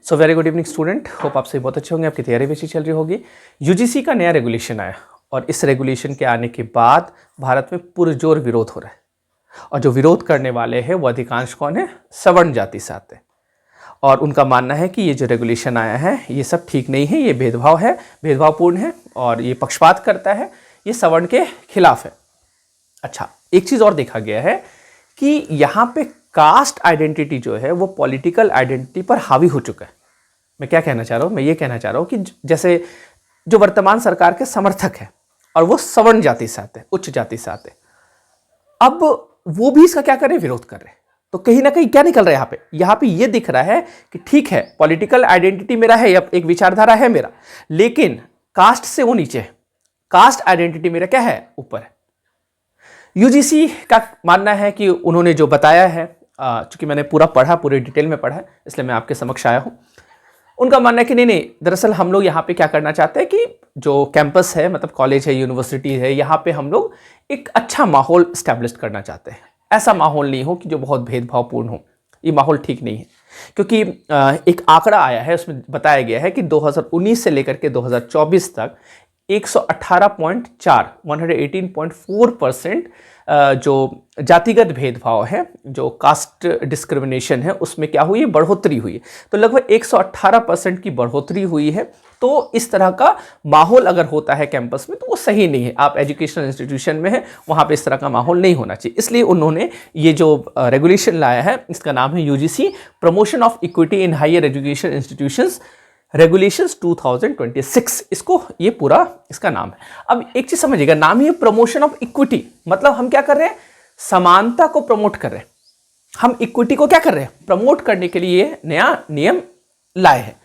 So very good evening student, hope आप सभी बहुत अच्छे होंगे, आपकी तैयारी भी अच्छी चल रही होगी। यूजीसी का नया रेगुलेशन आया और इस रेगुलेशन के आने के बाद भारत में पुरजोर विरोध हो रहा है और जो विरोध करने वाले हैं वो अधिकांश कौन है? सवर्ण जाति से आते हैं और उनका मानना है कि ये जो रेगुलेशन आया है ये सब ठीक नहीं है, ये भेदभाव है, भेदभावपूर्ण है और ये पक्षपात करता है, ये सवर्ण के खिलाफ है। अच्छा, एक चीज़ और देखा गया है कि यहाँ पे कास्ट आइडेंटिटी जो है वो पॉलिटिकल आइडेंटिटी पर हावी हो चुका है। मैं क्या कहना चाह रहा हूँ? मैं ये कहना चाह रहा हूँ कि जैसे जो वर्तमान सरकार के समर्थक है और वो सवर्ण जाति से आते हैं, उच्च जाति से आते हैं, अब वो भी इसका क्या कर रहे हैं? विरोध कर रहे हैं। तो कहीं ना कहीं क्या निकल रहा है यहाँ पे ये दिख रहा है कि ठीक है, पॉलिटिकल आइडेंटिटी मेरा है, एक विचारधारा है मेरा, लेकिन कास्ट से वो नीचे है, कास्ट आइडेंटिटी मेरा क्या है? ऊपर है। यूजीसी का मानना है कि उन्होंने जो बताया है, चूंकि मैंने पूरा पढ़ा, पूरे डिटेल में पढ़ा है, इसलिए मैं आपके समक्ष आया हूं। उनका मानना है कि नहीं, दरअसल हम लोग यहाँ पे क्या करना चाहते हैं कि जो कैंपस है, मतलब कॉलेज है, यूनिवर्सिटी है, यहाँ पे हम लोग एक अच्छा माहौल स्टैब्लिश करना चाहते हैं। ऐसा माहौल नहीं हो कि जो बहुत भेदभावपूर्ण हो, ये माहौल ठीक नहीं है। क्योंकि एक आंकड़ा आया है, उसमें बताया गया है कि 2019 से लेकर के 2024 तक 118.4 118.4% जो जातिगत भेदभाव है, जो कास्ट डिस्क्रिमिनेशन है, उसमें क्या हुई है? बढ़ोतरी हुई है। तो लगभग 118% की बढ़ोतरी हुई है। तो इस तरह का माहौल अगर होता है कैंपस में तो वो सही नहीं है। आप एजुकेशनल इंस्टीट्यूशन में है, वहाँ पे इस तरह का माहौल नहीं होना चाहिए। इसलिए उन्होंने ये जो रेगुलेशन लाया है, इसका नाम है UGC promotion of equity in higher education institutions regulations 2026, इसको ये पूरा इसका नाम है। अब एक चीज समझिएगा, नाम ही है प्रमोशन ऑफ इक्विटी, मतलब हम क्या कर रहे हैं? समानता को प्रमोट कर रहे हैं। हम इक्विटी को क्या कर रहे हैं? प्रमोट करने के लिए ये नया नियम लाए हैं।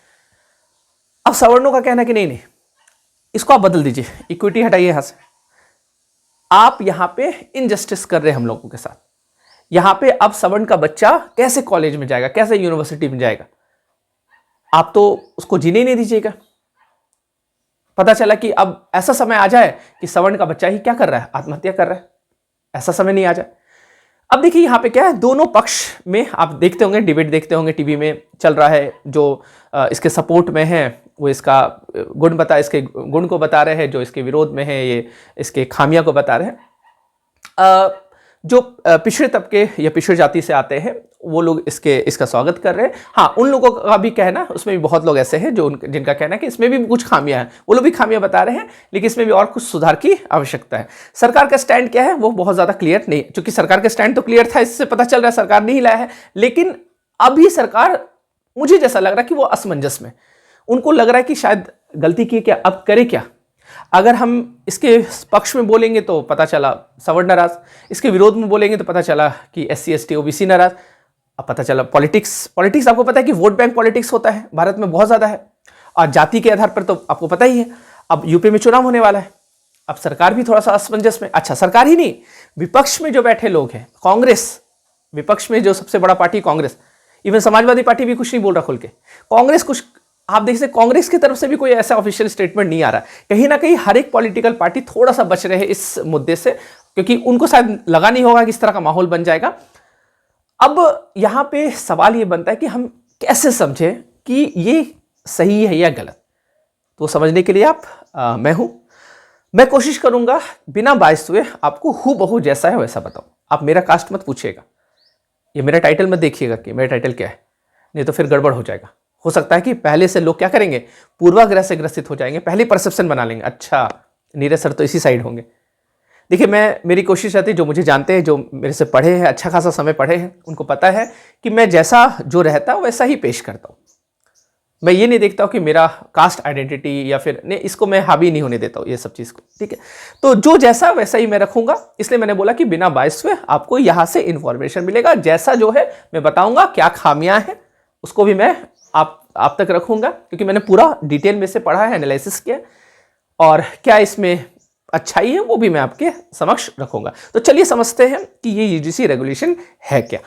अब सवर्णों का कहना है कि नहीं, इसको आप बदल दीजिए, इक्विटी हटाइए यहां से। आप यहां पे इनजस्टिस कर रहे हैं हम लोगों के साथ। यहां पे अब सवर्ण का बच्चा कैसे कॉलेज में जाएगा, कैसे यूनिवर्सिटी में जाएगा? आप तो उसको जीने ही नहीं दीजिएगा। पता चला कि अब ऐसा समय आ जाए कि सवर्ण का बच्चा ही क्या कर रहा है? आत्महत्या कर रहा है। ऐसा समय नहीं आ जाए। अब देखिए यहाँ पे क्या है, दोनों पक्ष में आप देखते होंगे, डिबेट देखते होंगे, टीवी में चल रहा है। जो इसके सपोर्ट में है वो इसका इसके गुण को बता रहे हैं, जो इसके विरोध में है ये इसके खामियां को बता रहे हैं। जो पिछड़े तबके या पिछड़े जाति से आते हैं वो लोग इसका स्वागत कर रहे हैं। हाँ, उन लोगों का भी कहना, उसमें भी बहुत लोग ऐसे हैं जो जिनका कहना है कि इसमें भी कुछ खामियां हैं, वो लोग भी खामियां बता रहे हैं, लेकिन इसमें भी और कुछ सुधार की आवश्यकता है। सरकार का स्टैंड क्या है वो बहुत ज्यादा क्लियर नहीं है, क्योंकि सरकार का स्टैंड तो क्लियर था, इससे पता चल रहा है सरकार नहीं लाया है। लेकिन अभी सरकार, मुझे जैसा लग रहा है कि वो असमंजस में, उनको लग रहा है कि शायद गलती की, क्या अब करे क्या? अगर हम इसके पक्ष में बोलेंगे तो पता चला सवर्ण नाराज, इसके विरोध में बोलेंगे तो पता चला कि SC ST OBC नाराज। अब पता चला पॉलिटिक्स आपको पता है कि वोट बैंक पॉलिटिक्स होता है, भारत में बहुत ज्यादा है, और जाति के आधार पर तो आपको पता ही है। अब यूपी में चुनाव होने वाला है, अब सरकार भी थोड़ा सा असमंजस में। अच्छा, सरकार ही नहीं, विपक्ष में जो बैठे लोग हैं, कांग्रेस, विपक्ष में जो सबसे बड़ा party Congress, even Samajwadi party भी कुछ नहीं बोल रहा खुल के। कांग्रेस कुछ, आप देख सकते कांग्रेस की तरफ से भी कोई ऐसा ऑफिशियल स्टेटमेंट नहीं आ रहा। कहीं ना कहीं हर एक पॉलिटिकल पार्टी थोड़ा सा बच रहे हैं इस मुद्दे से, क्योंकि उनको शायद लगा नहीं होगा कि इस तरह का माहौल बन जाएगा। अब यहां पे सवाल ये बनता है कि हम कैसे समझें कि ये सही है या गलत। तो समझने के लिए मैं कोशिश करूंगा बिना बायस हुए आपको हूबहू जैसा है वैसा बताऊं। आप मेरा कास्ट मत पूछिएगा, ये मेरा टाइटल मत देखिएगा कि मेरा टाइटल क्या है, नहीं तो फिर गड़बड़ हो जाएगा। हो सकता है कि पहले से लोग क्या करेंगे, पूर्वाग्रह से ग्रसित हो जाएंगे, पहले परसेप्शन बना लेंगे, अच्छा नीरज सर तो इसी साइड होंगे। देखिए, मेरी कोशिश रहती है, जो मुझे जानते हैं, जो मेरे से पढ़े हैं, अच्छा खासा समय पढ़े हैं, उनको पता है कि मैं जैसा जो रहता हूं वैसा ही पेश करता हूं। मैं ये नहीं देखता हूं कि मेरा कास्ट आइडेंटिटी या फिर नहीं, इसको मैं हावी नहीं होने देता हूं ये सब चीज़ को, ठीक है। तो जो जैसा वैसा ही मैं रखूंगा, इसलिए मैंने बोला कि बिना बायस हुए आपको यहाँ से इंफॉर्मेशन मिलेगा। जैसा जो है मैं बताऊंगा, क्या खामियां हैं उसको भी मैं आप तक रखूंगा, क्योंकि मैंने पूरा डिटेल में से पढ़ा है, एनालिसिस किया, और क्या इसमें अच्छाई है वो भी मैं आपके समक्ष रखूंगा। तो चलिए समझते हैं कि ये यूजीसी रेगुलेशन है क्या।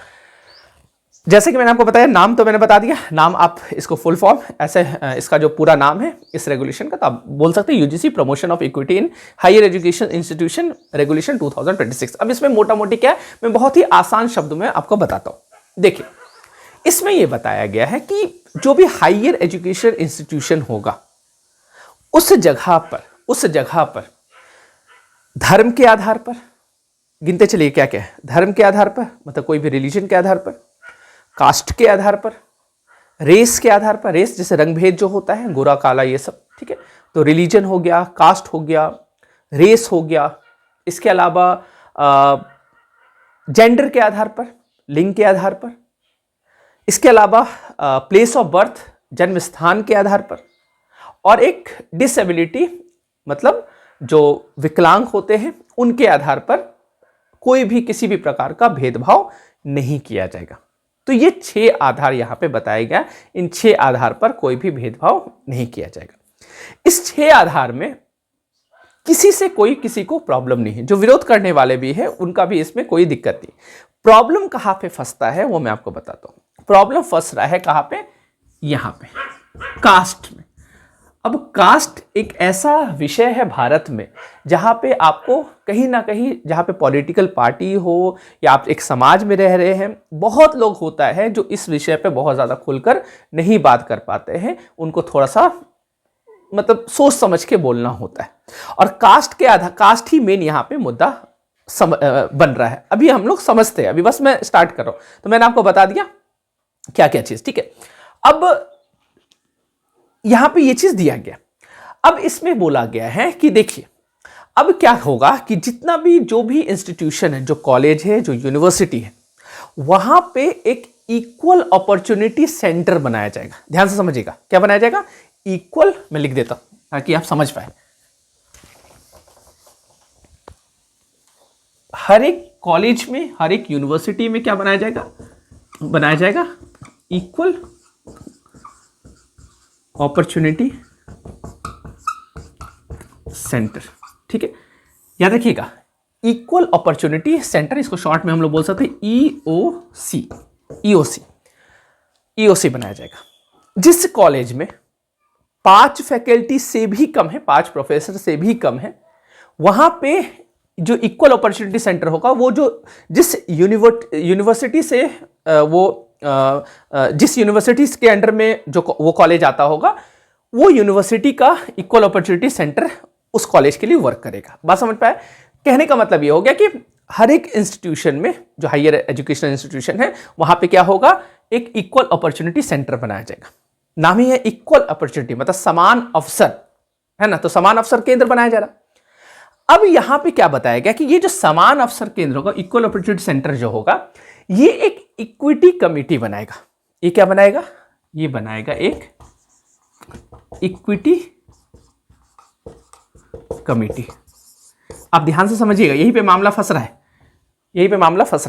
जैसे कि मैंने आपको बताया, नाम तो मैंने बता दिया, नाम आप इसको फुल फॉर्म ऐसे, इसका जो पूरा नाम है इस रेगुलेशन का, तो आप बोल सकते हैं UGC promotion of equity in higher education institution regulation 2026। अब इसमें मोटा मोटी क्या है, मैं बहुत ही आसान शब्दों में आपको बताता हूं। देखिए, इसमें यह बताया गया है कि जो भी हायर एजुकेशन इंस्टीट्यूशन होगा उस जगह पर धर्म के आधार पर, गिनते चलिए क्या क्या है, धर्म के आधार पर मतलब कोई भी रिलीजन के आधार पर, कास्ट के आधार पर, रेस के आधार पर, रेस जैसे रंग भेद जो होता है गोरा काला ये सब, ठीक है, तो रिलीजन हो गया, कास्ट हो गया, रेस हो गया, इसके अलावा जेंडर के आधार पर, लिंग के आधार पर, इसके अलावा प्लेस ऑफ बर्थ जन्म स्थान के आधार पर, और एक डिसेबिलिटी मतलब जो विकलांग होते हैं उनके आधार पर कोई भी किसी भी प्रकार का भेदभाव नहीं किया जाएगा। तो ये 6 आधार यहां पे बताया गया, इन 6 आधार पर कोई भी भेदभाव नहीं किया जाएगा। इस 6 आधार में किसी को प्रॉब्लम नहीं है, जो विरोध करने वाले भी है उनका भी इसमें कोई दिक्कत नहीं। प्रॉब्लम कहां पे फंसता है वो मैं आपको बताता हूं। प्रॉब्लम फंस रहा है कहां पे, यहां पे, कास्ट में। अब कास्ट एक ऐसा विषय है भारत में जहां पे आपको कहीं ना कहीं, जहां पे पॉलिटिकल पार्टी हो या आप एक समाज में रह रहे हैं, बहुत लोग होता है जो इस विषय पे बहुत ज़्यादा खुलकर नहीं बात कर पाते हैं, उनको थोड़ा सा मतलब सोच समझ के बोलना होता है, और कास्ट के आधार, कास्ट ही मेन यहाँ पे मुद्दा बन रहा है। अभी हम लोग समझते हैं, अभी बस मैं स्टार्ट कर रहा हूँ, तो मैंने आपको बता दिया क्या क्या चीज़, ठीक है। अब यहां पे ये चीज दिया गया, अब इसमें बोला गया है कि देखिए अब क्या होगा कि जितना भी जो भी इंस्टीट्यूशन है, जो कॉलेज है, जो यूनिवर्सिटी है, वहां पे एक इक्वल अपॉर्चुनिटी सेंटर बनाया जाएगा। ध्यान से समझिएगा, क्या बनाया जाएगा, इक्वल, मैं लिख देता हूं ताकि आप समझ पाए। हर एक कॉलेज में, हर एक यूनिवर्सिटी में क्या बनाया जाएगा, इक्वल अपॉर्चुनिटी सेंटर, ठीक है, याद रखिएगा, इक्वल अपॉर्चुनिटी सेंटर, इसको शॉर्ट में हम लोग बोल सकते हैं ईओसी बनाया जाएगा। जिस कॉलेज में 5 फैकल्टी से भी कम है, 5 प्रोफेसर से भी कम है, वहां पे जो इक्वल अपॉर्चुनिटी सेंटर होगा, वो जो जिस यूनिवर्सिटी से जिस यूनिवर्सिटी के अंडर में जो वो कॉलेज आता होगा, वो यूनिवर्सिटी का इक्वल अपॉर्चुनिटी सेंटर उस कॉलेज के लिए वर्क करेगा। बात समझ पाए? कहने का मतलब ये हो गया कि हर एक इंस्टीट्यूशन में, जो हायर एजुकेशनल इंस्टीट्यूशन है, वहां पे क्या होगा, एक इक्वल अपॉर्चुनिटी सेंटर बनाया जाएगा। नाम ही है इक्वल अपॉर्चुनिटी, मतलब समान अवसर, है ना, तो समान अवसर केंद्र बनाया जा रहा। अब यहां पे क्या बताया गया कि ये जो समान अवसर केंद्र होगा, इक्वल अपॉर्चुनिटी सेंटर जो होगा, ये एक इक्विटी कमिटी बनाएगा। ये क्या बनाएगा, ये बनाएगा एक इक्विटी कमिटी। आप ध्यान से समझिएगा, यहीं पे मामला फंस रहा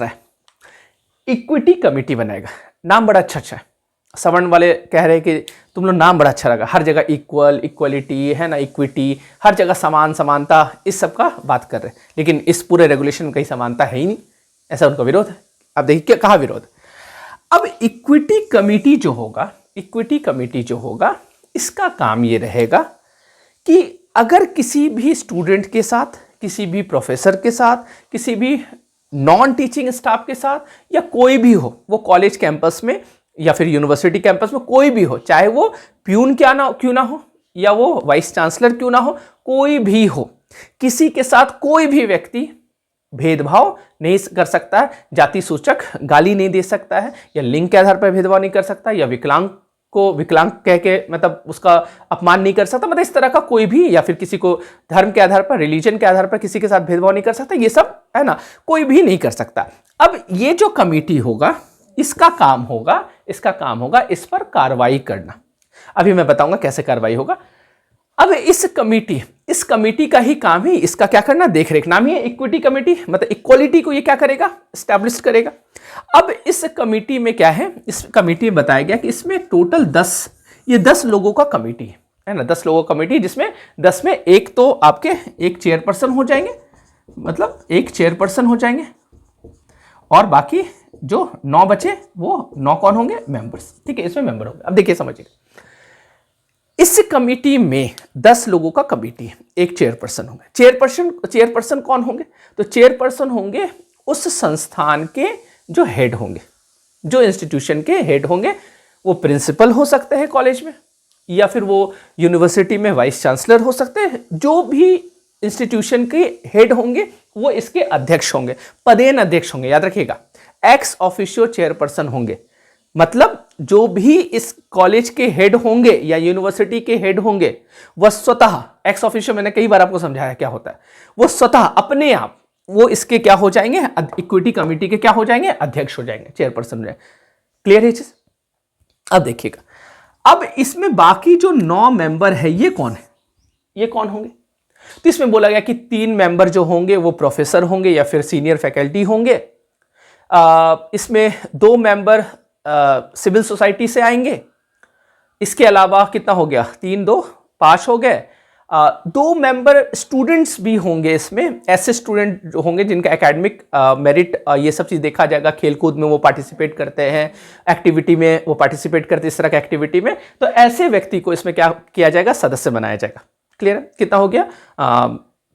है, इक्विटी कमिटी बनाएगा। नाम बड़ा अच्छा है, सवर्ण वाले कह रहे हैं कि तुम लोग नाम बड़ा अच्छा लगा, हर जगह इक्वल, इक्वलिटी, है ना, इक्विटी, हर जगह समान, समानता, इस सब का बात कर रहे हैं, लेकिन इस पूरे रेगुलेशन में कहीं समानता है ही नहीं, ऐसा उनका विरोध है। अब देखिए कहा विरोध। अब इक्विटी कमिटी जो होगा, इसका काम ये रहेगा कि अगर किसी भी स्टूडेंट के साथ, किसी भी प्रोफेसर के साथ, किसी भी नॉन टीचिंग स्टाफ के साथ, या कोई भी हो, वो कॉलेज कैंपस में या फिर यूनिवर्सिटी कैंपस में कोई भी हो, चाहे वो प्यून क्यों ना हो या वो वाइस चांसलर क्यों ना हो, कोई भी हो, किसी के साथ कोई भी व्यक्ति भेदभाव नहीं कर सकता है, जाति सूचक गाली नहीं दे सकता है, या लिंग के आधार पर भेदभाव नहीं कर सकता, या विकलांग को विकलांग कह के मतलब उसका अपमान नहीं कर सकता, मतलब इस तरह का कोई भी, या फिर किसी को धर्म के आधार पर, रिलीजन के आधार पर किसी के साथ भेदभाव नहीं कर सकता, ये सब, है ना, कोई भी नहीं कर सकता। अब ये जो कमेटी होगा, इसका काम होगा इस पर कार्रवाई करना। अभी मैं बताऊंगा कैसे कार्रवाई होगा। अब इस कमेटी का ही काम ही इसका क्या करना, देख रेख। नाम ही है इक्विटी कमेटी, मतलब इक्वलिटी को ये क्या करेगा, स्टैब्लिश करेगा। अब इस कमेटी में क्या है, इस कमेटी में बताया गया कि इसमें टोटल 10 लोगों का कमेटी है ना, 10 लोगों का कमेटी, जिसमें 10 में एक तो आपके एक चेयरपर्सन हो जाएंगे, मतलब एक चेयरपर्सन हो जाएंगे, और बाकी जो 9 बचे वो 9 कौन होंगे, मेंबर्स, ठीक है, इसमें मेंबर होंगे। अब देखिए समझिए, इस कमेटी में 10 लोगों का कमेटी है, एक चेयरपर्सन होंगे। चेयरपर्सन कौन होंगे, तो चेयरपर्सन होंगे उस संस्थान के जो हेड होंगे, जो इंस्टीट्यूशन के हेड होंगे, वो प्रिंसिपल हो सकते हैं कॉलेज में, या फिर वो यूनिवर्सिटी में वाइस चांसलर हो सकते हैं। जो भी इंस्टीट्यूशन के हेड होंगे वो इसके अध्यक्ष होंगे, पदेन अध्यक्ष होंगे, याद रखिएगा। एक्स ऑफिशियो चेयरपर्सन होंगे, मतलब जो भी इस कॉलेज के हेड होंगे या यूनिवर्सिटी के हेड होंगे वह स्वतः, एक्स ऑफिशियो मैंने कई बार आपको समझाया क्या होता है, वो स्वतः अपने आप वो इसके क्या हो जाएंगे, इक्विटी कमेटी के क्या हो जाएंगे, अध्यक्ष हो जाएंगे, चेयरपर्सन हो जाएंगे। क्लियर है चीज? अब देखिएगा, अब इसमें बाकी जो 9 मेंबर है ये कौन है, ये कौन होंगे? तो इसमें बोला गया कि 3 मेंबर जो होंगे वो प्रोफेसर होंगे या फिर सीनियर फैकल्टी होंगे। इसमें 2 मेंबर सिविल सोसाइटी से आएंगे। इसके अलावा कितना हो गया, 3 2 5 हो गए। 2 मेंबर स्टूडेंट्स भी होंगे इसमें, ऐसे स्टूडेंट जो होंगे जिनका एकेडमिक मेरिट ये सब चीज़ देखा जाएगा, खेलकूद में वो पार्टिसिपेट करते हैं, एक्टिविटी में वो पार्टिसिपेट करते हैं, इस तरह की एक्टिविटी में, तो ऐसे व्यक्ति को इसमें क्या किया जाएगा, सदस्य बनाया जाएगा। क्लियर है? कितना हो गया,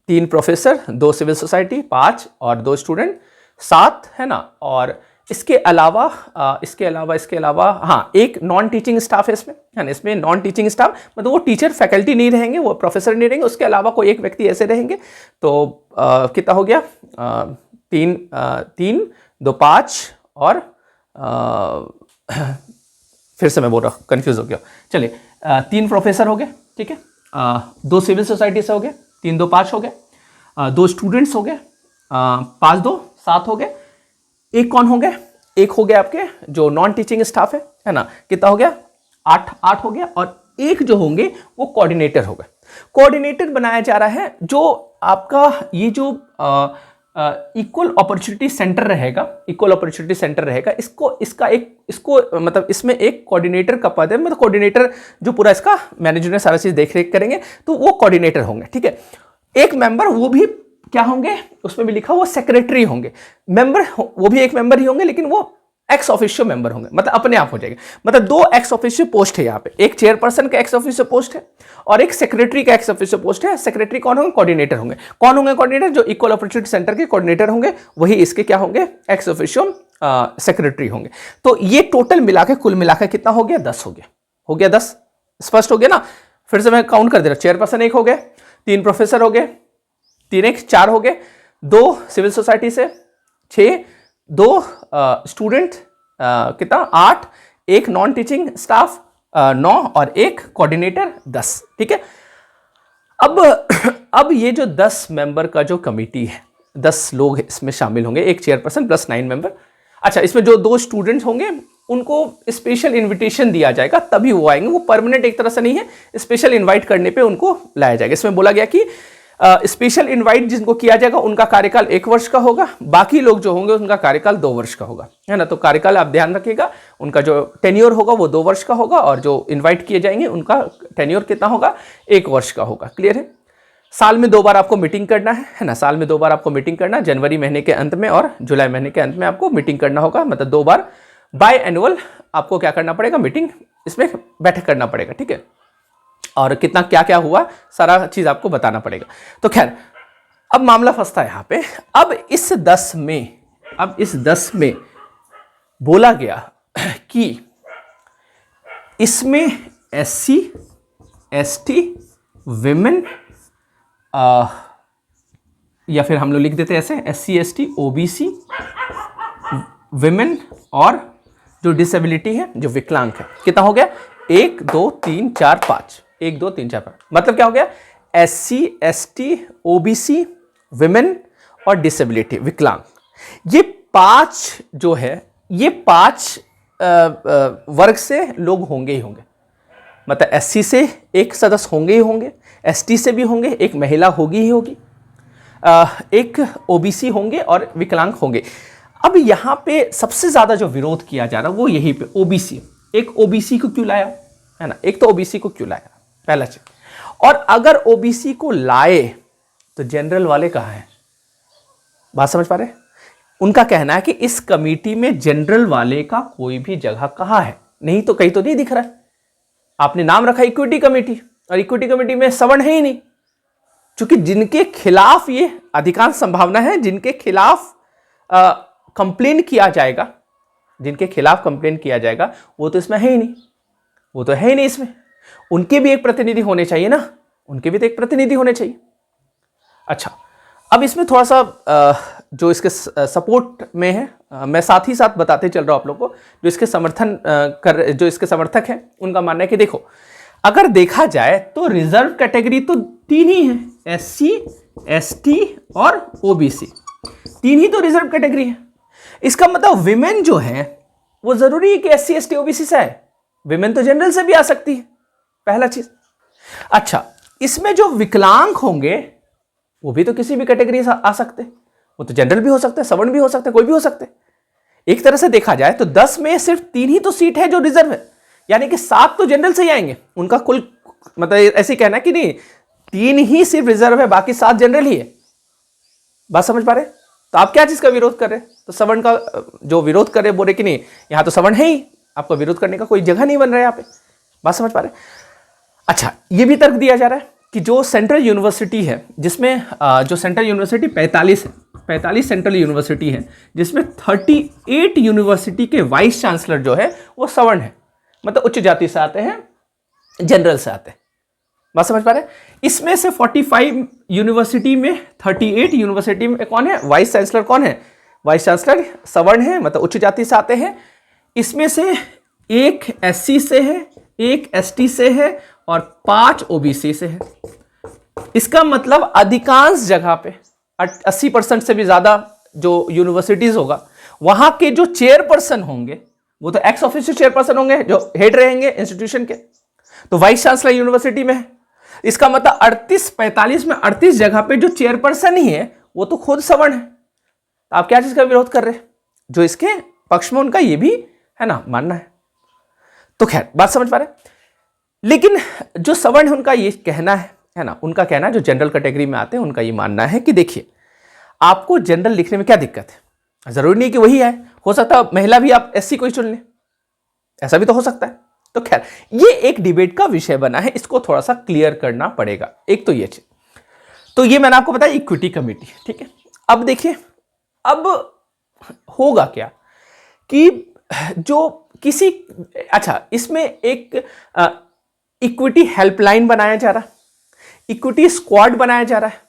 3 प्रोफेसर, 2 सिविल सोसाइटी, 5 और 2 स्टूडेंट, 7 है ना। और इसके अलावा हाँ, एक नॉन टीचिंग स्टाफ है इसमें, है ना। इसमें नॉन टीचिंग स्टाफ मतलब वो टीचर फैकल्टी नहीं रहेंगे, वो प्रोफेसर नहीं रहेंगे, उसके अलावा कोई एक व्यक्ति ऐसे रहेंगे। तो कितना हो गया, 3 2 5 और फिर से मैं बोल रहा हूँ, कंफ्यूज हो गया। चलिए 3 प्रोफेसर हो गए, ठीक है, 2 सिविल सोसाइटी से हो गए, 3 2 5 हो गए, 2 स्टूडेंट्स हो गए, 5 2 7 हो गए। एक कौन हो गए, एक हो गया आपके जो नॉन टीचिंग स्टाफ है ना, कितना हो गया, 8 हो गया। और एक जो होंगे वो कोऑर्डिनेटर हो गए। कोऑर्डिनेटर बनाया जा रहा है जो आपका ये जो इक्वल अपॉर्चुनिटी सेंटर रहेगा, इक्वल अपॉर्चुनिटी सेंटर रहेगा, इसको मतलब इसमें एक कोऑर्डिनेटर का पद है, मतलब कोऑर्डिनेटर जो पूरा इसका मैनेजमेंट सारा चीज देख रेख करेंगे, तो वो कोऑर्डिनेटर होंगे, ठीक है। एक मेंबर वो भी क्या होंगे, उसमें भी लिखा वो सेक्रेटरी होंगे। मेंबर वो भी एक मेंबर ही होंगे, लेकिन वो एक्स ऑफिशियो मेंबर होंगे, मतलब अपने आप हो जाएगा। मतलब 2 एक्स ऑफिशियो पोस्ट है यहाँ पे, एक चेयरपर्सन का एक्स ऑफिशियो पोस्ट है और एक सेक्रेटरी का एक्स ऑफिशियो पोस्ट है। सेक्रेटरी कौन होंगे, कोऑर्डिनेटर होंगे। कौन होंगे कोऑर्डिनेटर, जो इक्वल अपॉर्चुनिटी सेंटर के कोऑर्डिनेटर होंगे, वही इसके क्या होंगे, एक्स ऑफिशियो सेक्रेटरी होंगे। तो ये टोटल मिला के कुल मिलाकर कितना हो गया, 10 हो गया 10। स्पष्ट हो गया ना? फिर से मैं काउंट कर दे रहा हूं, चेयरपर्सन 1 हो गए, 3 प्रोफेसर हो गए, 3 1 4 हो गए, 2 सिविल सोसाइटी से 6, 2 स्टूडेंट कितना 8, एक नॉन टीचिंग स्टाफ 9 और एक कोऑर्डिनेटर 10, ठीक है। अब ये जो 10 मेंबर का जो कमिटी है, 10 लोग इसमें शामिल होंगे, एक चेयरपर्सन प्लस 9 मेंबर। अच्छा, इसमें जो 2 स्टूडेंट्स होंगे उनको स्पेशल इनविटेशन दिया जाएगा तभी वो आएंगे, वो परमानेंट एक तरह से नहीं है, स्पेशल इनवाइट करने पे उनको लाया जाएगा। इसमें बोला गया कि स्पेशल इनवाइट जिनको किया जाएगा उनका कार्यकाल 1 वर्ष का होगा, बाकी लोग जो होंगे उनका कार्यकाल 2 वर्ष का होगा, है ना। तो कार्यकाल आप ध्यान रखिएगा, उनका जो टेन्योर होगा वो 2 वर्ष का होगा और जो इनवाइट किए जाएंगे उनका टेन्योर कितना होगा, 1 वर्ष का होगा। क्लियर है? साल में 2 बार आपको मीटिंग करना है ना, साल में 2 बार आपको मीटिंग करना, जनवरी महीने के अंत में और जुलाई महीने के अंत में आपको मीटिंग करना होगा। मतलब 2 बार बाय एनुअल आपको क्या करना पड़ेगा, मीटिंग इसमें बैठक करना पड़ेगा, ठीक है। और कितना क्या क्या हुआ सारा चीज आपको बताना पड़ेगा। तो खैर, अब मामला फंसता है यहां पे। अब इस 10 में बोला गया कि इसमें SC ST विमेन, या फिर हम लोग लिख देते हैं ऐसे SC ST OBC विमेन और जो डिसेबिलिटी है, जो विकलांग है, कितना हो गया, 1 2 3 4 5, 1 2 3 4 5। मतलब क्या हो गया, SC ST OBC विमेन और डिसेबिलिटी विकलांग, ये 5 जो है, ये 5 वर्ग से लोग होंगे ही होंगे। मतलब SC से एक सदस्य होंगे ही होंगे, ST से भी होंगे, एक महिला होगी ही होगी, एक OBC होंगे और विकलांग होंगे। अब यहां पे सबसे ज्यादा जो विरोध किया जा रहा है वो यही पे OBC। एक OBC को क्यों लाया, है ना, एक तो OBC को क्यों लाया, पहला चीज। और अगर OBC को लाए तो जनरल वाले कहाँ हैं, बात समझ पा रहे हैं? उनका कहना है कि इस कमेटी में जनरल वाले का कोई भी जगह कहाँ है, नहीं तो कहीं तो नहीं दिख रहा है। आपने नाम रखा इक्विटी कमेटी, और इक्विटी कमेटी में सवर्ण है ही नहीं, क्योंकि जिनके खिलाफ ये अधिकांश संभावना है, जिनके खिलाफ कंप्लेन किया जाएगा जिनके खिलाफ कंप्लेन किया जाएगा वो तो इसमें है ही नहीं, वो तो है ही नहीं इसमें। उनके भी एक प्रतिनिधि होने चाहिए ना, उनके भी तो एक प्रतिनिधि होने चाहिए। अच्छा, अब इसमें थोड़ा सा जो इसके सपोर्ट में है, मैं साथ ही साथ बताते चल रहा हूं आप लोग को, जो इसके जो इसके समर्थक हैं उनका मानना है कि देखो, अगर देखा जाए तो रिजर्व कैटेगरी तो 3 ही है, SC, ST और OBC, 3 ही तो रिजर्व कैटेगरी है। इसका मतलब विमेन जो है वो जरूरी है कि SC, ST, OBC से आए, विमेन तो जनरल से भी आ सकती है, पहला चीज। अच्छा, इसमें जो विकलांग होंगे वो भी तो किसी भी कैटेगरी से आ सकते, वो तो जनरल भी हो सकते हैं, सवर्ण भी हो सकते हैं, कोई भी हो सकते हैं। एक तरह से देखा जाए तो 10 में सिर्फ 3 ही तो सीट है जो रिजर्व है, यानी कि 7 तो जनरल से ही आएंगे। उनका कुल मतलब ऐसे कहना है कि नहीं, 3 ही सिर्फ रिजर्व है, बाकी 7 जनरल ही है। बात समझ पा रहे? तो आप क्या चीज का विरोध कर रहे हैं? तो सवर्ण का जो विरोध कर रहे बोले कि नहीं, यहां तो सवर्ण है ही, आपका विरोध करने का कोई जगह नहीं बन रहा है यहाँ पे। बात समझ पा रहे? अच्छा, ये भी तर्क दिया जा रहा है कि जो सेंट्रल यूनिवर्सिटी है, जिसमें जो सेंट्रल यूनिवर्सिटी 45 है, 45 सेंट्रल यूनिवर्सिटी है, जिसमें 38 यूनिवर्सिटी के वाइस चांसलर जो है वो सवर्ण है, मतलब उच्च जाति से आते हैं, जनरल से आते हैं। बात समझ पा रहे? इसमें से 45 यूनिवर्सिटी में 38 यूनिवर्सिटी में कौन है वाइस चांसलर? कौन है वाइस चांसलर? सवर्ण है, मतलब उच्च जाति से आते हैं। इसमें से एक SC से है, एक ST से है और 5 OBC से है। इसका मतलब अधिकांश जगह पे 80% से भी ज्यादा जो यूनिवर्सिटीज होगा, वहां के जो चेयरपर्सन होंगे वो तो एक्स ऑफिशियो चेयरपर्सन होंगे, जो हेड रहेंगे इंस्टीट्यूशन के। तो वाइस चांसलर यूनिवर्सिटी में है। इसका मतलब 38-45 में 38 जगह पे जो चेयरपर्सन ही है वो तो खुद सवर्ण है। तो आप क्या चीज का विरोध कर रहे हैं? जो इसके पक्ष में उनका ये भी है ना मानना है। तो खैर, बात समझ पा रहे? लेकिन जो सवर्ण है उनका ये कहना है ना, उनका कहना है, जो जनरल कैटेगरी में आते हैं उनका ये मानना है कि देखिए, आपको जनरल लिखने में क्या दिक्कत है? जरूरी नहीं कि वही है, हो सकता है महिला भी आप SC कोई चुन लें, ऐसा भी तो हो सकता है। तो खैर, ये एक डिबेट का विषय बना है, इसको थोड़ा सा क्लियर करना पड़ेगा। एक तो ये चीज, तो ये मैंने आपको बताया इक्विटी कमेटी, ठीक है। अब देखिए, अब होगा क्या कि जो किसी, अच्छा, इसमें एक इक्विटी हेल्पलाइन बनाया जा रहा है, इक्विटी स्क्वाड बनाया जा रहा है।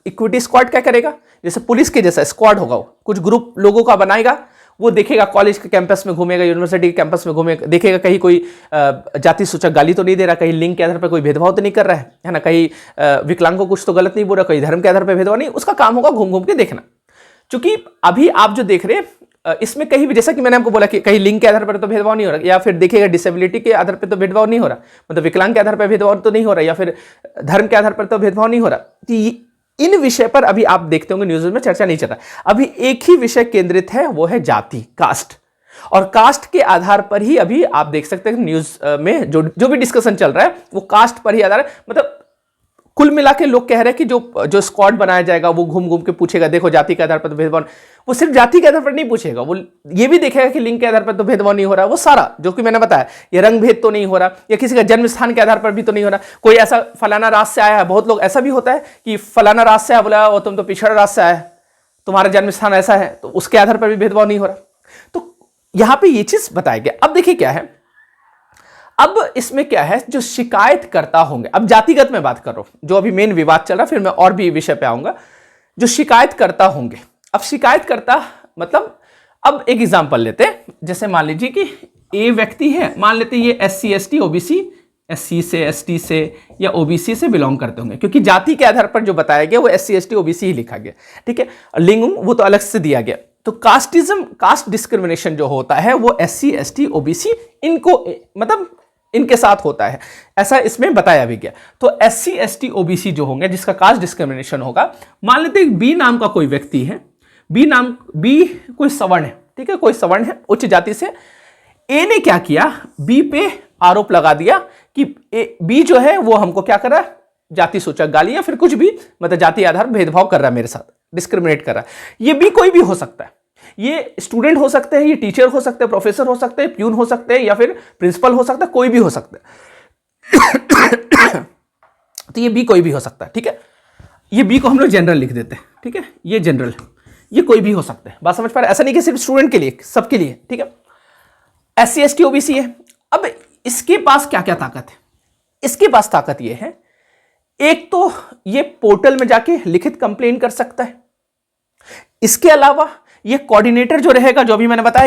इक्विटी स्क्वाड क्या करेगा? जैसे पुलिस के जैसा स्क्वाड होगा, वो कुछ ग्रुप लोगों का बनाएगा, वो देखेगा, कॉलेज के कैंपस में घूमेगा, यूनिवर्सिटी के कैंपस में घूमेगा, देखेगा कहीं कोई जाति सूचक गाली तो नहीं दे रहा, कहीं लिंग के आधार पर कोई भेदभाव तो नहीं कर रहा है ना, कहीं विकलांग को कुछ तो गलत नहीं बोल रहा, कहीं धर्म के आधार पर भेदभाव नहीं। उसका काम होगा घूम घूम के देखना। चूंकि अभी आप जो देख रहे हैं इसमें कहीं भी, जैसा कि मैंने आपको बोला कि कहीं लिंग के आधार पर तो भेदभाव नहीं हो रहा, या फिर देखिएगा डिसेबिलिटी के आधार पर तो भेदभाव नहीं हो रहा, मतलब विकलांग के आधार पर भेदभाव तो नहीं हो रहा, या फिर धर्म के आधार पर तो भेदभाव नहीं हो रहा। इन विषय पर अभी आप देखते होंगे न्यूज में चर्चा नहीं चल रहा। अभी एक ही विषय केंद्रित है, वो है जाति, कास्ट। और कास्ट के आधार पर ही अभी आप देख सकते हैं न्यूज में जो भी डिस्कशन चल रहा है वो कास्ट पर ही आधार है। मतलब कुल मिला के लोग कह रहे हैं कि जो स्क्वाड बनाया जाएगा वो घूम घूम के पूछेगा, देखो जाति के आधार पर तो भेदभाव, वो सिर्फ जाति के आधार पर नहीं पूछेगा, वो ये भी देखेगा कि लिंग के आधार पर तो भेदभाव नहीं हो रहा। वो सारा जो कि मैंने बताया, ये रंग भेद तो नहीं हो रहा, या किसी का जन्म स्थान के आधार पर भी तो नहीं हो रहा, कोई ऐसा फलाना राज से आया है। बहुत लोग ऐसा भी होता है कि फलाना राज से आया, बोला वो तुम तो पिछड़ा राज से आया है, तुम्हारा जन्म स्थान ऐसा है, तो उसके आधार पर भी भेदभाव नहीं हो रहा। तो यहां पर यह चीज बताया गया। अब देखिए क्या है, अब इसमें क्या है, जो शिकायतकर्ता होंगे, अब जातिगत में बात कर रहा हूं, जो अभी मेन विवाद चल रहा है, फिर मैं और भी विषय पे आऊंगा। जो शिकायतकर्ता होंगे, अब शिकायतकर्ता मतलब, अब एक एग्जांपल लेते हैं, जैसे मान लीजिए कि ए व्यक्ति है, मान लेते हैं ये SC ST OBC, SC से ST से या OBC से बिलोंग करते होंगे, क्योंकि जाति के आधार पर जो बताया गया वो SC ST OBC ही लिखा गया, ठीक है। लिंग वो तो अलग से दिया गया। तो कास्टिज्म, कास्ट डिस्क्रिमिनेशन जो होता है वो SC ST OBC इनको मतलब इनके साथ होता है, ऐसा इसमें बताया भी गया। तो SC ST OBC जो होंगे, जिसका कास्ट डिस्क्रिमिनेशन होगा, मान लेते हैं बी नाम का कोई व्यक्ति है, बी कोई सवर्ण है, ठीक है, कोई सवर्ण है उच्च जाति से। ए ने क्या किया, बी पे आरोप लगा दिया कि बी जो है वो हमको क्या कर रहा है, जाति सूचक गाली या फिर कुछ भी, मतलब जाति आधार भेदभाव कर रहा है, मेरे साथ डिस्क्रिमिनेट कर रहा है। ये बी कोई भी हो सकता है, ये स्टूडेंट हो सकते हैं, ये टीचर हो सकते हैं, प्रोफेसर हो सकते हैं, प्यून हो सकते हैं, या फिर प्रिंसिपल हो सकता है, कोई भी हो सकता है। तो ये बी कोई भी हो सकता है, ठीक है। ये बी को हम लोग जनरल लिख देते हैं, ठीक है, ये जनरल, ये कोई भी हो सकता है। बात समझ पा रहे? ऐसा नहीं कि सिर्फ स्टूडेंट के लिए, सबके लिए, ठीक है। SC ST OBC है। अब इसके पास क्या क्या ताकत है? इसके पास ताकत ये है, एक तो ये पोर्टल में जाके लिखित कंप्लेन कर सकता है। इसके अलावा ये कोऑर्डिनेटर जो रहेगा, जो भी मैंने बताया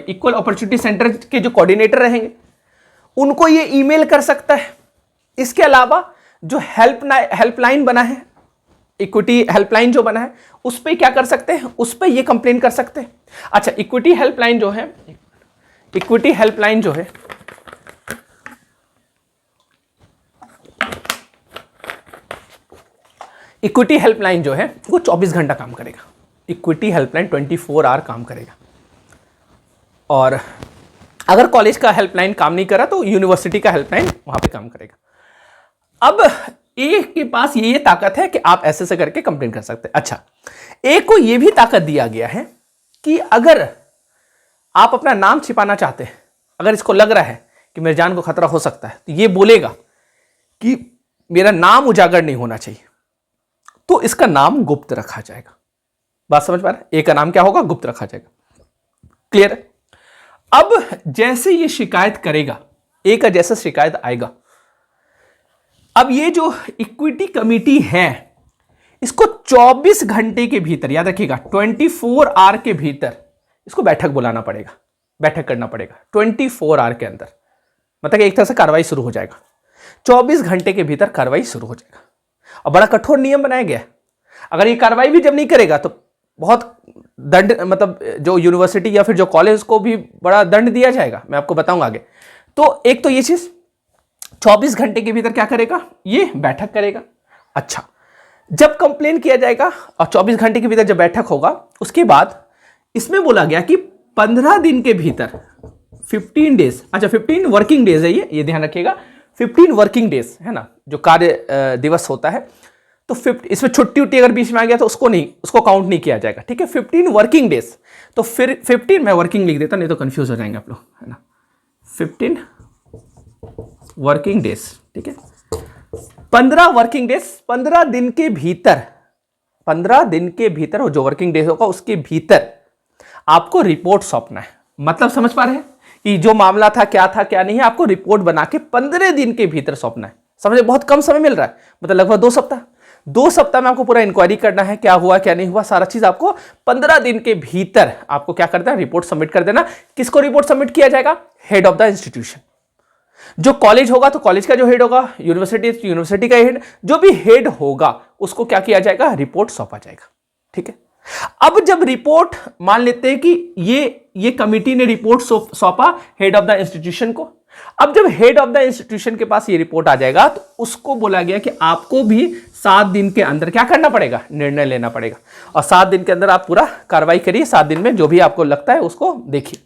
इक्वल अपॉर्चुनिटी सेंटर के जो कोऑर्डिनेटर रहेंगे उनको ये ईमेल कर सकता है। इसके अलावा जो हेल्पलाइन बना है, इक्विटी हेल्पलाइन जो बना है, उस पर क्या कर सकते हैं, उस पर ये कंप्लेन कर सकते हैं। अच्छा, इक्विटी हेल्पलाइन जो है, इक्विटी हेल्पलाइन जो है, इक्विटी हेल्पलाइन जो है वो 24 घंटा काम करेगा। इक्विटी हेल्पलाइन 24 आवर काम करेगा। और अगर कॉलेज का हेल्पलाइन काम नहीं करा तो यूनिवर्सिटी का हेल्पलाइन वहां पे काम करेगा। अब ए के पास ये ताकत है कि आप ऐसे करके कंप्लेन कर सकते हैं। अच्छा, ए को ये भी ताकत दिया गया है कि अगर आप अपना नाम छिपाना चाहते हैं, अगर इसको लग रहा है कि मेरी जान को खतरा हो सकता है, तो ये बोलेगा कि मेरा नाम उजागर नहीं होना चाहिए, तो इसका नाम गुप्त रखा जाएगा। बात समझ पा रहे हैं? ए का नाम क्या होगा? गुप्त रखा जाएगा। क्लियर है? अब जैसे ये शिकायत करेगा, ए का जैसा शिकायत आएगा, अब ये जो इक्विटी कमिटी है इसको 24 घंटे के भीतर, याद रखिएगा 24 आवर के भीतर इसको बैठक बुलाना पड़ेगा, बैठक करना पड़ेगा 24 आवर के अंदर। मतलब एक तरह से कार्रवाई शुरू हो जाएगा, 24 घंटे के भीतर कार्रवाई शुरू हो जाएगा। और बड़ा कठोर नियम बनाया गया है। अगर ये कार्रवाई भी जब नहीं करेगा तो बहुत दंड, मतलब जो यूनिवर्सिटी या फिर जो कॉलेज को भी बड़ा दंड दिया जाएगा, मैं आपको बताऊंगा आगे। तो एक तो ये चीज 24 घंटे के भीतर क्या करेगा, ये बैठक करेगा। अच्छा, जब कंप्लेन किया जाएगा और 24 घंटे के भीतर जब बैठक होगा, उसके बाद इसमें बोला गया कि 15 दिन के भीतर 15 डेज, अच्छा 15 वर्किंग डेज है ये ध्यान रखिएगा, 15 वर्किंग डेज है ना, जो कार्य दिवस होता है। तो 50, इसमें छुट्टी उट्टी अगर बीच में आ गया तो उसको काउंट नहीं किया जाएगा। ठीक है, 15 वर्किंग डेज। तो फिर 15 मैं वर्किंग लिख देता, नहीं तो कंफ्यूज हो जाएंगे आप लोग, है ना। 15 वर्किंग डेज, ठीक है, 15 वर्किंग डेज, 15 दिन के भीतर, 15 दिन के भीतर जो वर्किंग डेज होगा उसके भीतर आपको रिपोर्ट सौंपना है। मतलब समझ पा रहे हैं कि जो मामला था क्या था क्या नहीं है, आपको रिपोर्ट बना के 15 दिन के भीतर सौंपना है। समझे, बहुत कम समय मिल रहा है, मतलब लगभग 2 सप्ताह। 2 सप्ताह में आपको पूरा इंक्वायरी करना है, क्या हुआ क्या नहीं हुआ, सारा चीज आपको 15 दिन के भीतर आपको क्या करना है, रिपोर्ट सबमिट कर देना। किसको रिपोर्ट सबमिट किया जाएगा? Head of the institution. जो कॉलेज होगा तो कॉलेज का जो हेड होगा, यूनिवर्सिटी तो यूनिवर्सिटी का हेड, जो भी हेड होगा उसको क्या किया जाएगा, रिपोर्ट सौंपा जाएगा। ठीक है, अब जब रिपोर्ट, मान लेते हैं कि ये कमिटी ने रिपोर्ट सौंपा हेड ऑफ द इंस्टीट्यूशन को। अब जब हेड ऑफ द इंस्टीट्यूशन के पास ये रिपोर्ट आ जाएगा तो उसको बोला गया कि आपको भी 7 दिन के अंदर क्या करना पड़ेगा, निर्णय लेना पड़ेगा। और 7 दिन के अंदर आप पूरा कार्रवाई करिए, 7 दिन में जो भी आपको लगता है उसको देखिए।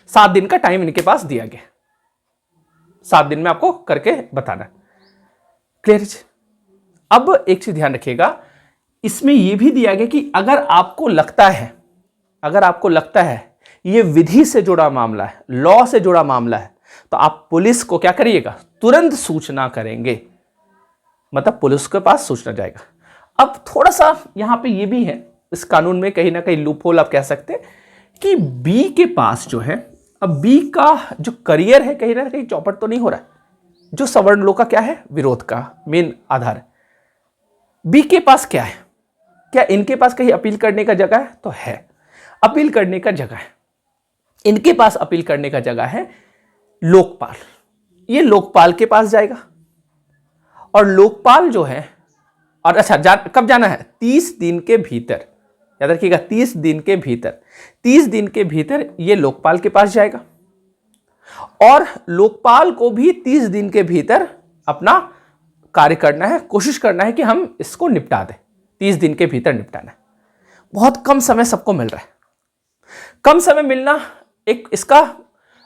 7 दिन का टाइम इनके पास दिया गया, 7 दिन में आपको करके बताना। क्लियर है? अब एक चीज ध्यान रखिएगा, इसमें यह भी दिया गया कि अगर आपको लगता है यह विधि से जुड़ा मामला है, लॉ से जुड़ा मामला है, तो आप पुलिस को क्या करिएगा, तुरंत सूचना करेंगे। मतलब पुलिस के पास सूचना जाएगा। अब थोड़ा सा यहां पे ये भी है, इस कानून में कहीं ना कहीं लूपहोल आप कह सकते हैं कि बी के पास जो है, अब बी का जो करियर है कहीं ना कहीं चौपट तो नहीं हो रहा है, जो सवर्ण लोग का क्या है, विरोध का मेन आधार है। बी के पास क्या है, क्या इनके पास कहीं अपील करने का जगह है? तो है, अपील करने का जगह है। इनके पास अपील करने का जगह है लोकपाल। ये लोकपाल के पास जाएगा और लोकपाल जो है, और अच्छा कब जाना है, 30 दिन के भीतर, याद रखिएगा 30 दिन के भीतर, 30 दिन के भीतर ये लोकपाल के पास जाएगा। और लोकपाल को भी 30 दिन के भीतर अपना कार्य करना है, कोशिश करना है कि हम इसको निपटा दें। 30 दिन के भीतर निपटाना है। बहुत कम समय सबको मिल रहा है। कम समय मिलना एक इसका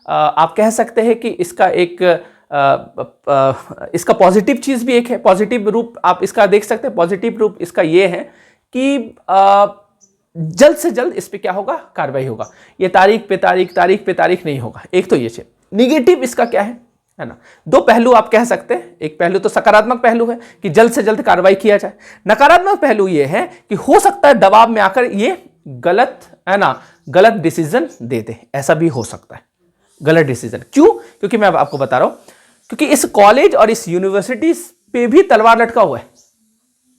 आप कह सकते हैं कि इसका एक इसका पॉजिटिव चीज भी एक है, पॉजिटिव रूप आप इसका देख सकते हैं। पॉजिटिव रूप इसका ये है कि जल्द से जल्द इस पे क्या होगा, कार्रवाई होगा। ये तारीख पे तारीख नहीं होगा। एक तो ये चीज। निगेटिव इसका क्या है ना, 2 पहलू आप कह सकते हैं। एक पहलू तो सकारात्मक पहलू है कि जल्द से जल्द कार्रवाई किया जाए। नकारात्मक पहलू ये है कि हो सकता है दबाव में आकर ये गलत, है ना, गलत डिसीजन दे दे, ऐसा भी हो सकता है। गलत डिसीजन। क्यों? क्योंकि मैं अब आपको बता रहा हूं, क्योंकि इस कॉलेज और इस यूनिवर्सिटी पे भी तलवार लटका हुआ है।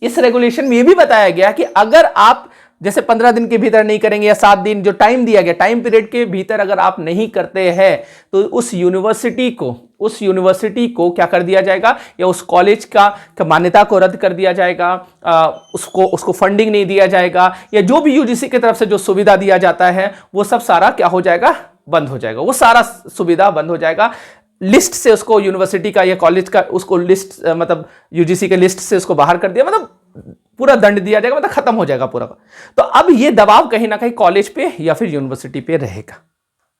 इस रेगुलेशन में यह भी बताया गया कि अगर आप जैसे 15 दिन के भीतर नहीं करेंगे या 7 दिन जो टाइम दिया गया, टाइम पीरियड के भीतर अगर आप नहीं करते हैं तो उस यूनिवर्सिटी को क्या कर दिया जाएगा, या उस कॉलेज का मान्यता को रद्द कर दिया जाएगा, उसको फंडिंग नहीं दिया जाएगा, या जो भी यूजीसी की तरफ से जो सुविधा दिया जाता है वो सब सारा क्या हो जाएगा, बंद हो जाएगा। वो सारा सुविधा बंद हो जाएगा। लिस्ट से उसको यूनिवर्सिटी का या कॉलेज का उसको लिस्ट मतलब यूजीसी के लिस्ट से उसको बाहर कर दिया, मतलब पूरा दंड दिया जाएगा, मतलब खत्म हो जाएगा पूरा। तो अब ये दबाव कहीं ना कहीं कॉलेज पे या फिर यूनिवर्सिटी पे रहेगा।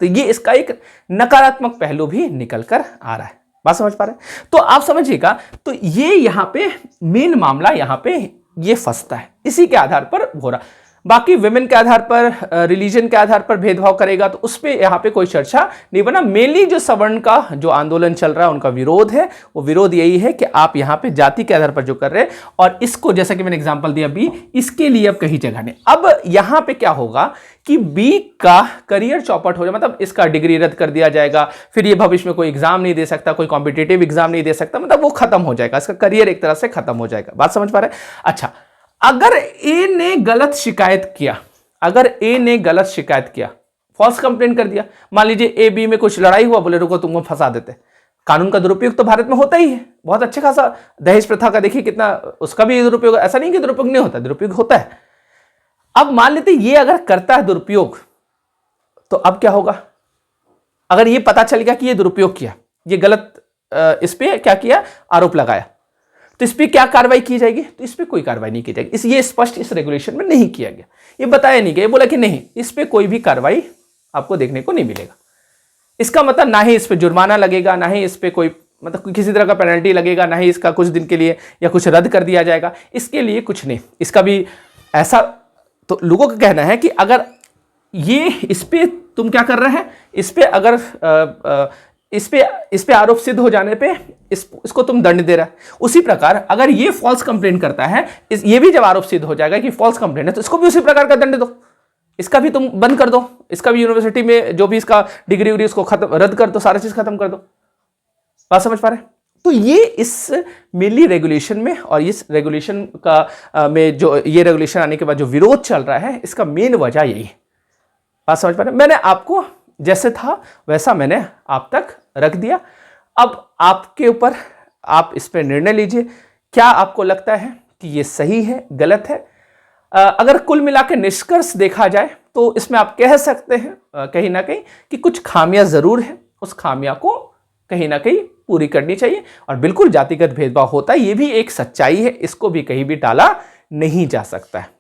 तो ये इसका एक नकारात्मक पहलू भी निकल कर आ रहा है। बात समझ पा रहे हैं? तो आप समझिएगा, तो ये यहां पे मेन मामला यहां पे ये फंसता है, इसी के आधार पर हो रहा। बाकी विमेन के आधार पर, रिलीजन के आधार पर भेदभाव करेगा तो उस पर यहां पे कोई चर्चा नहीं बना। मेनली जो सवर्ण का जो आंदोलन चल रहा है उनका विरोध है, वो विरोध यही है कि आप यहां पे जाति के आधार पर जो कर रहे हैं, और इसको जैसा कि मैंने एग्जांपल दिया बी, इसके लिए अब कहीं जगह नहीं। अब यहां पे क्या होगा कि बी का करियर चौपट हो जाए, मतलब इसका डिग्री रद्द कर दिया जाएगा, फिर ये भविष्य में कोई एग्जाम नहीं दे सकता, कोई कॉम्पिटेटिव एग्जाम नहीं दे सकता, मतलब वो खत्म हो जाएगा, इसका करियर एक तरह से खत्म हो जाएगा। बात समझ पा रहे हैं? अच्छा, अगर ए ने गलत शिकायत किया, फॉल्स कंप्लेंट कर दिया, मान लीजिए ए बी में कुछ लड़ाई हुआ, बोले रुको तुमको फंसा देते। कानून का दुरुपयोग तो भारत में होता ही है, बहुत अच्छे खासा। दहेज प्रथा का देखिए कितना, उसका भी दुरुपयोग, ऐसा नहीं कि दुरुपयोग नहीं होता, दुरुपयोग होता है। अब मान लेते ये अगर करता है दुरुपयोग, तो अब क्या होगा? अगर ये पता चल गया कि ये दुरुपयोग किया, ये गलत इस पे क्या किया, आरोप लगाया, तो इस पे क्या कार्रवाई की जाएगी? तो इस पे कोई कार्रवाई नहीं की जाएगी। ये स्पष्ट इस रेगुलेशन में नहीं किया गया, ये बताया नहीं गया, ये बोला कि नहीं, इस पे कोई भी कार्रवाई आपको देखने को नहीं मिलेगा। इसका मतलब ना ही इस पे जुर्माना लगेगा, ना ही इस पे कोई मतलब किसी तरह का पेनल्टी लगेगा, ना ही इसका कुछ दिन के लिए या कुछ रद्द कर दिया जाएगा, इसके लिए कुछ नहीं। इसका भी ऐसा, तो लोगों का कहना है कि अगर ये इस पे तुम क्या कर रहे हैं, इस पे अगर इस पे आरोप सिद्ध हो जाने पे इसको तुम दंड दे रहा है, उसी प्रकार अगर ये फॉल्स कंप्लेंट करता है, ये भी जब आरोप सिद्ध हो जाएगा कि फॉल्स कंप्लेंट है, तो इसको भी उसी प्रकार का दंड दो, इसका भी तुम बंद कर दो, इसका भी यूनिवर्सिटी में जो भी इसका डिग्री उग्री उसको खत्म रद्द कर दो, सारा चीज खत्म कर दो। बात समझ पा रहे हैं? तो ये इस मेनली रेगुलेशन में, और इस रेगुलेशन का में जो ये रेगुलेशन आने के बाद जो विरोध चल रहा है, इसका मेन वजह यही है। बात समझ पा रहे हैं? मैंने आपको जैसे था वैसा मैंने आप तक रख दिया। अब आपके ऊपर, आप इस पर निर्णय लीजिए, क्या आपको लगता है कि ये सही है, गलत है? अगर कुल मिलाकर निष्कर्ष देखा जाए तो इसमें आप कह सकते हैं कहीं ना कहीं कि कुछ खामियां जरूर हैं, उस खामियां को कहीं ना कहीं पूरी करनी चाहिए। और बिल्कुल जातिगत भेदभाव होता है, ये भी एक सच्चाई है, इसको भी कहीं भी टाला नहीं जा सकता है।